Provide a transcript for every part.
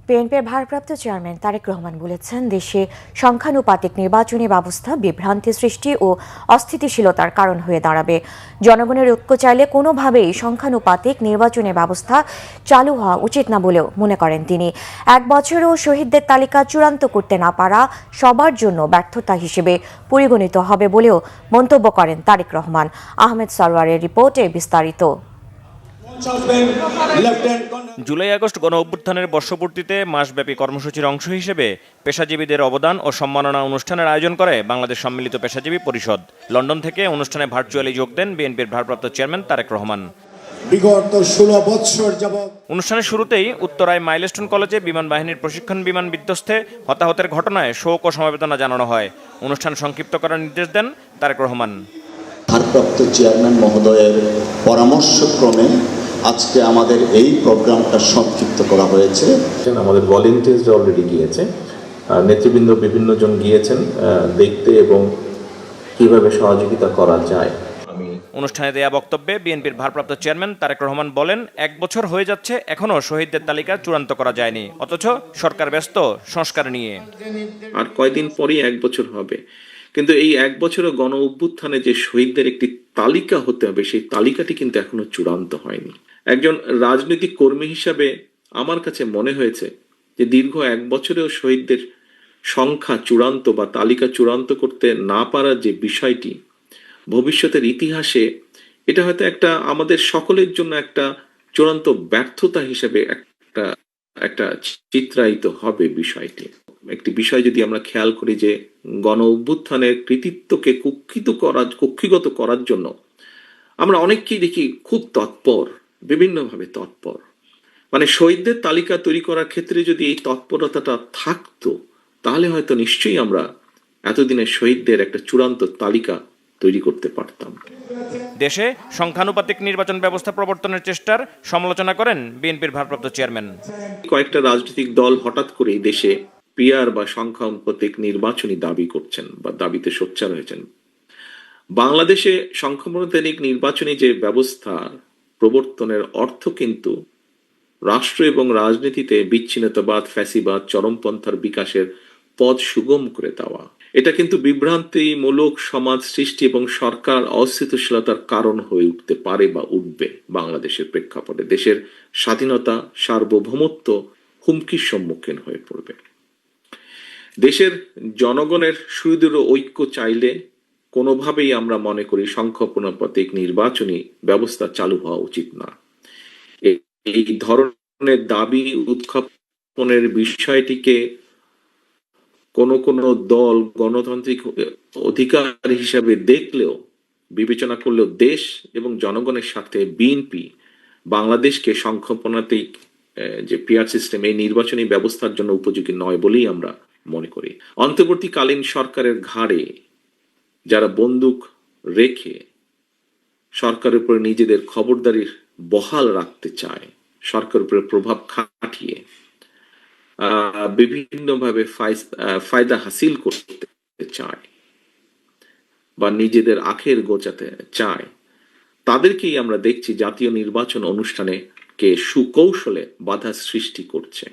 বিএনপির ভারপ্রাপ্ত চেয়ারম্যান তারেক রহমান বলেছেন, দেশে সংখ্যানুপাতিক নির্বাচনী ব্যবস্থা বিভ্রান্তি সৃষ্টি ও অস্থিতিশীলতার কারণ হয়ে দাঁড়াবে। জনগণের ঐক্য চাইলে কোনোভাবেই সংখ্যানুপাতিক নির্বাচনী ব্যবস্থা চালু হওয়া উচিত না বলেও মনে করেন তিনি। 1 বছরেও শহীদদের তালিকা চূড়ান্ত করতে না পারা সবার জন্য ব্যর্থতা হিসেবে পরিগণিত হবে বলেও মন্তব্য করেন তারেক রহমান। আহমেদ সরওয়ারের রিপোর্টে বিস্তারিত। জুলাই আগস্ট গণ অভ্যুত্থানের বর্ষপূর্তিতে মাসব্যাপী কর্মসূচির অংশ হিসেবে পেশাজীবীদের অবদান ও সম্মাননা অনুষ্ঠানের আয়োজন করে বাংলাদেশ সম্মিলিত পেশাজীবী পরিষদ। লন্ডন থেকে অনুষ্ঠানে ভার্চুয়ালি যোগ দেন বিএনপির ভারপ্রাপ্ত চেয়ারম্যান তারেক রহমান। বিগত 16 বছর যাবত অনুষ্ঠানের শুরুতেই উত্তরায় মাইলস্টোন কলেজে বিমান বাহিনীর প্রশিক্ষণ বিমান বিধ্বস্তে হতাহতের ঘটনায় শোক ও সমবেদনা জানানো হয়। অনুষ্ঠান সংক্ষিপ্ত করার নির্দেশ দেন তারেক রহমান। ভারপ্রাপ্ত চেয়ারম্যান মহোদয়ের পরামর্শক্রমে আজকে আমাদের এই প্রোগ্রামটা সংক্ষিপ্ত করা হয়েছে। আমাদের ভলেন্টিয়ার্সরা অলরেডি গিয়েছে, নেতৃবৃন্দ বিভিন্ন জন গিয়েছেন দেখতে এবং কিভাবে সহযোগিতা করা যায়। অনুষ্ঠানে দেয়া বক্তব্যে বিএনপির ভারপ্রাপ্ত চেয়ারম্যান তারেক রহমান বলেন, 1 বছর হয়ে যাচ্ছে, এখনও শহীদদের তালিকা চূড়ান্ত করা যায়নি, অথচ সরকার ব্যস্ত সংস্কার নিয়ে। আর কয়দিন পরই 1 বছর হবে, কিন্তু এই 1 বছরে গণ অভ্যুত্থানে যে শহীদদের একটি তালিকা হতে হবে, সেই তালিকাটি কিন্তু এখনো চূড়ান্ত হয়নি। একজন রাজনৈতিক কর্মী হিসাবে আমার কাছে মনে হয়েছে যে দীর্ঘ 1 বছরেও শহীদদের সংখ্যা চূড়ান্ত বা তালিকা চূড়ান্ত করতে না পারার যে বিষয়টি, ভবিষ্যতের ইতিহাসে এটা হয়তো একটা আমাদের সকলের জন্য একটা চূড়ান্ত ব্যর্থতা হিসেবে একটা চিত্রায়িত হবে বিষয়টি। একটি বিষয় যদি আমরা খেয়াল করি যে গণ অভ্যুত্থানের কৃতিত্বকে কক্ষিগত করার জন্য আমরা অনেককেই দেখি খুব তৎপর, বিভিন্নভাবে তৎপর। মানে শহীদদের তালিকা তৈরি করার ক্ষেত্রে যদি এই তৎপরতাটা থাকতো, তাহলে হয়তো নিশ্চয়ই আমরা এতদিনের শহীদদের একটা চূড়ান্ত তালিকা তৈরি করতে পারতাম। দেশে সংখ্যানুপাতিক নির্বাচন ব্যবস্থা প্রবর্তনের চেষ্টার সমালোচনা করেন বিএনপির ভারপ্রাপ্ত চেয়ারম্যান। কয়েকটা রাজনৈতিক দল হঠাৎ করে দেশে পিআর বা সংখ্যানুপাতিক নির্বাচনী দাবি করছেন বা দাবিতে সোচ্চার হয়েছেন। বাংলাদেশে সংখ্যানুপাতিক নির্বাচনী যে ব্যবস্থা প্রবর্তনের অর্থ কিন্তু রাষ্ট্র এবং রাজনীতিতে বিচ্ছিন্নতাবাদ, ফ্যাসিবাদ, চরমপন্থার বিকাশের পথ সুগম করে দেওয়া। এটা কিন্তু বিভ্রান্তিমূলক সমাজ সৃষ্টি এবং সরকার অস্থিতিশীলতার কারণ হয়ে উঠতে পারে বা উঠবে। বাংলাদেশের প্রেক্ষাপটে দেশের স্বাধীনতা, সার্বভৌমত্ব হুমকির সম্মুখীন হয়ে পড়বে। দেশের জনগণের সুদৃঢ় ঐক্য চাইলে কোনোভাবেই আমরা মনে করি সংখ্যানুপাতিক নির্বাচনী ব্যবস্থা চালু হওয়া উচিত না। এই ধরনের দাবি উত্থাপনের বিষয়টিকে কোন দল গণতান্ত্রিক অধিকার হিসাবে দেখলেও, বিবেচনা করলেও দেশ এবং জনগণের সাথে বিএনপি বাংলাদেশকে সংখ্যানুপাতিক যে পিআর সিস্টেম, এই নির্বাচনী ব্যবস্থার জন্য উপযোগী নয় বলেই আমরা মনে করি। অন্তর্বর্তীকালীন সরকারের ঘাড়ে যারা বন্দুক রেখে সরকারের উপরে নিজেদের খবরদারির বহাল রাখতে চায়, সরকারের উপরে প্রভাব খাটিয়ে বিভিন্নভাবে ফায়দা হাসিল করতে চায় বা নিজেদের আখের গোছাতে চায়, তাদেরকেই আমরা দেখছি জাতীয় নির্বাচন অনুষ্ঠানে কে সুকৌশলে বাধা সৃষ্টি করছে।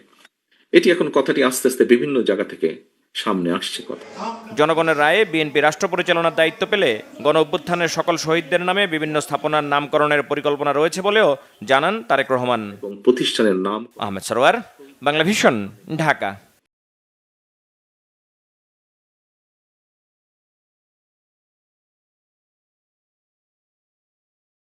এটি এখন কথাটি আস্তে আস্তে বিভিন্ন জায়গা থেকে সামনে আসছে। কথা জনগণের রায়ে বিএনপি রাষ্ট্র পরিচালনার দায়িত্ব পেলে গণ অভ্যুত্থানের সকল শহীদদের নামে বিভিন্ন স্থাপনার নামকরণের পরিকল্পনা রয়েছে বলেও জানান তারেক রহমান। এবং প্রতিষ্ঠানের নাম। আহমেদ সরওয়ার, বাংলা ভিশন, ঢাকা।